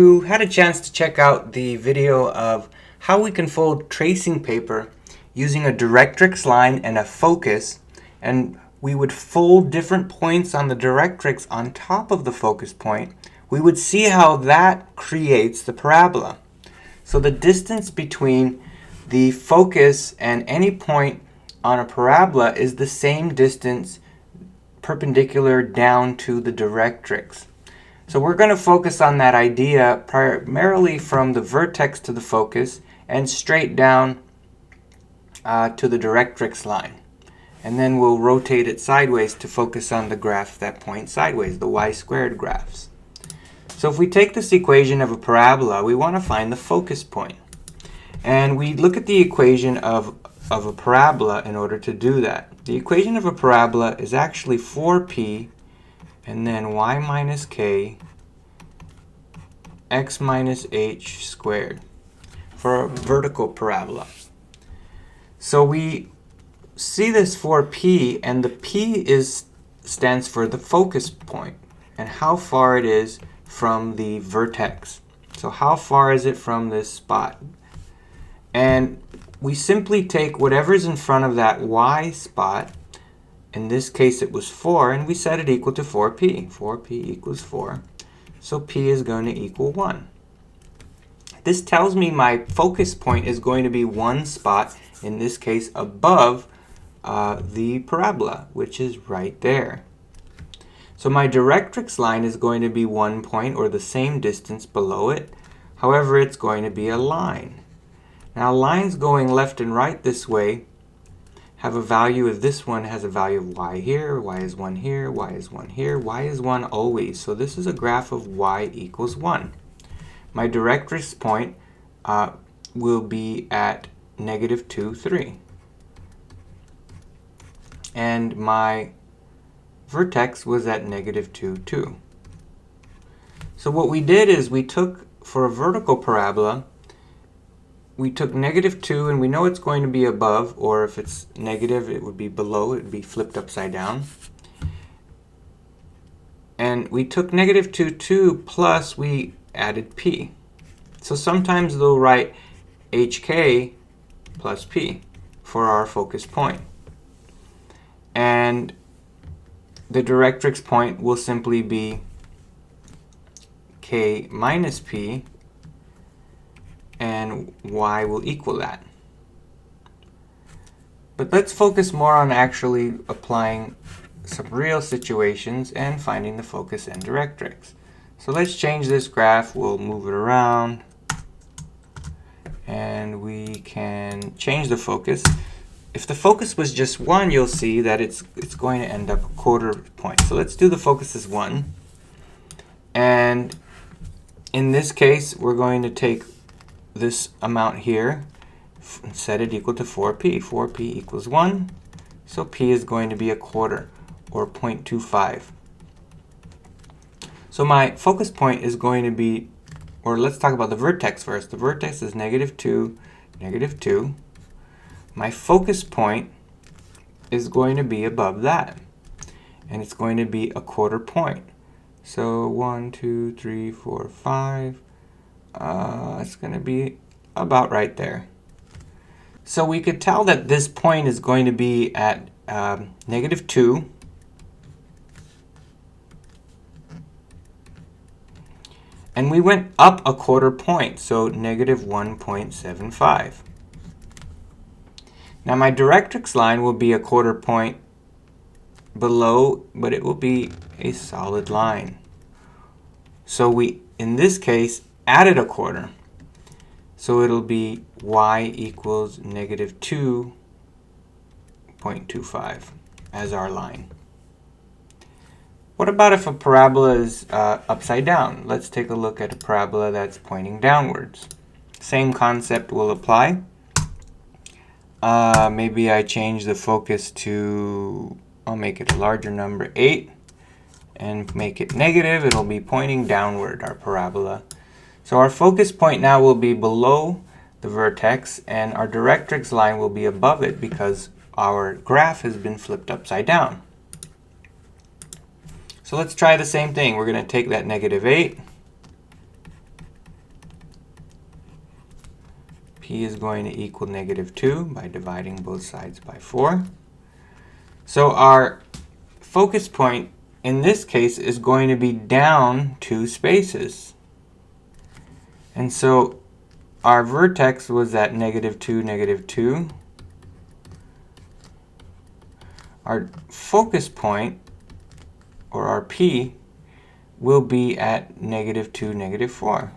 You had a chance to check out the video of how we can fold tracing paper using a directrix line and a focus, and we would fold different points on the directrix on top of the focus point. We would see how that creates the parabola. So the distance between the focus and any point on a parabola is the same distance perpendicular down to the directrix. So we're going to focus on that idea primarily from the vertex to the focus and straight down to the directrix line. And then we'll rotate it sideways to focus on the graph that points sideways, the y-squared graphs. So if we take this equation of a parabola, we want to find the focus point. And we look at the equation of a parabola in order to do that. The equation of a parabola is actually 4p and then y minus k x minus h squared for a vertical parabola. So we see this 4p, and the p stands for the focus point and how far it is from the vertex. So how far is it from this spot? And we simply take whatever's in front of that y spot. In this case it was 4, and we set it equal to 4p. 4p equals 4. So p is going to equal 1. This tells me my focus point is going to be one spot, in this case above the parabola, which is right there. So my directrix line is going to be one point, or the same distance below it. However, it's going to be a line. Now lines going left and right this way have a value. If this one has a value of y here, y is 1 here, y is 1 here, y is 1 always. So this is a graph of y equals 1. My directrix point will be at -2, 3. And my vertex was at -2, 2. So what we did is we took, for a vertical parabola, we took -2, and we know it's going to be above, or if it's negative, it would be below. It would be flipped upside down. And we took -2, 2, plus we added p. So sometimes they'll write hk plus p for our focus point. And the directrix point will simply be k minus p, and y will equal that. But let's focus more on actually applying some real situations and finding the focus and directrix. So let's change this graph. We'll move it around, and we can change the focus. If the focus was just 1, you'll see that it's going to end up a quarter point. So let's do the focus as 1. And in this case, we're going to take this amount here and set it equal to 4p. 4p equals 1. So p is going to be a quarter, or 0.25. So my focus point is going to be, or let's talk about the vertex first. The vertex is -2, -2. My focus point is going to be above that, and it's going to be a quarter point. So 1, 2, 3, 4, 5. It's going to be about right there. So we could tell that this point is going to be at -2. And we went up a quarter point, so -1.75. Now my directrix line will be a quarter point below, but it will be a solid line. So we, in this case, added a quarter. So it'll be y equals -2.25 as our line. What about if a parabola is upside down? Let's take a look at a parabola that's pointing downwards. Same concept will apply. Maybe I change the focus to, I'll make it a larger number, 8, and make it negative. It'll be pointing downward, our parabola. So our focus point now will be below the vertex, and our directrix line will be above it because our graph has been flipped upside down. So let's try the same thing. We're going to take that -8 P is going to equal -2 by dividing both sides by 4. So our focus point in this case is going to be down 2 spaces. And so our vertex was at -2, -2. Our focus point, or our P, will be at -2, -4.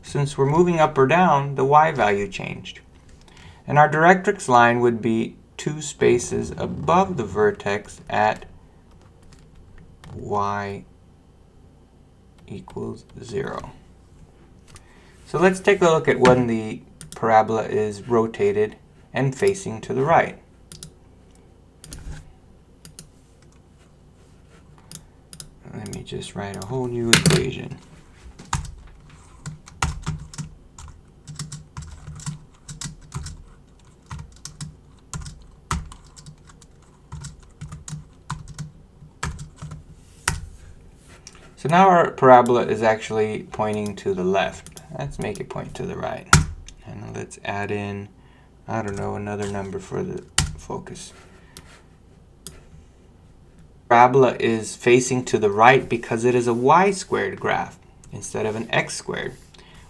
Since we're moving up or down, the y value changed. And our directrix line would be 2 spaces above the vertex at y equals 0. So let's take a look at when the parabola is rotated and facing to the right. Let me just write a whole new equation. So now our parabola is actually pointing to the left. Let's make it point to the right. And let's add in, I don't know, another number for the focus. Parabola is facing to the right because it is a y-squared graph instead of an x-squared.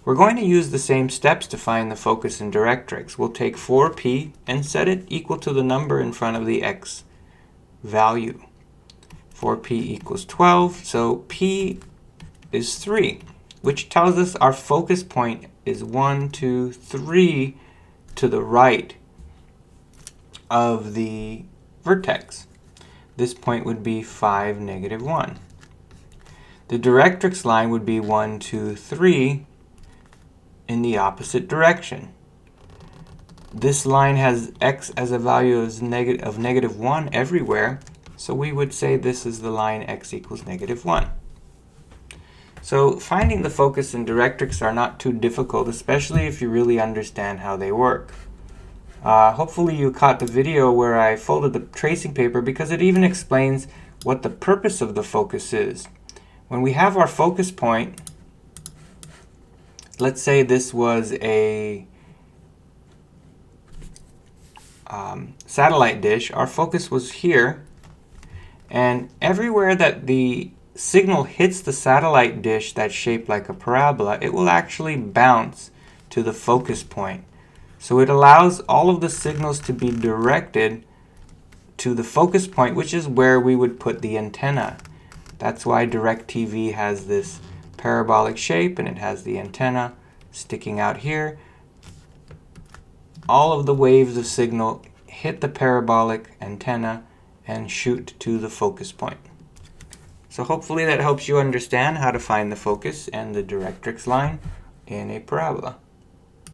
We're going to use the same steps to find the focus in directrix. We'll take 4p and set it equal to the number in front of the x value. 4p equals 12, so p is 3, which tells us our focus point is 1, 2, 3 to the right of the vertex. This point would be 5, -1. The directrix line would be 1, 2, 3 in the opposite direction. This line has x as a value of -1 everywhere, so we would say this is the line x equals -1. So finding the focus and directrix are not too difficult, especially if you really understand how they work. Hopefully you caught the video where I folded the tracing paper because it even explains what the purpose of the focus is. When we have our focus point, let's say this was a satellite dish, our focus was here, and everywhere that the signal hits the satellite dish that's shaped like a parabola, it will actually bounce to the focus point. So it allows all of the signals to be directed to the focus point, which is where we would put the antenna. That's why DirecTV has this parabolic shape and it has the antenna sticking out here. All of the waves of signal hit the parabolic antenna and shoot to the focus point. So hopefully that helps you understand how to find the focus and the directrix line in a parabola.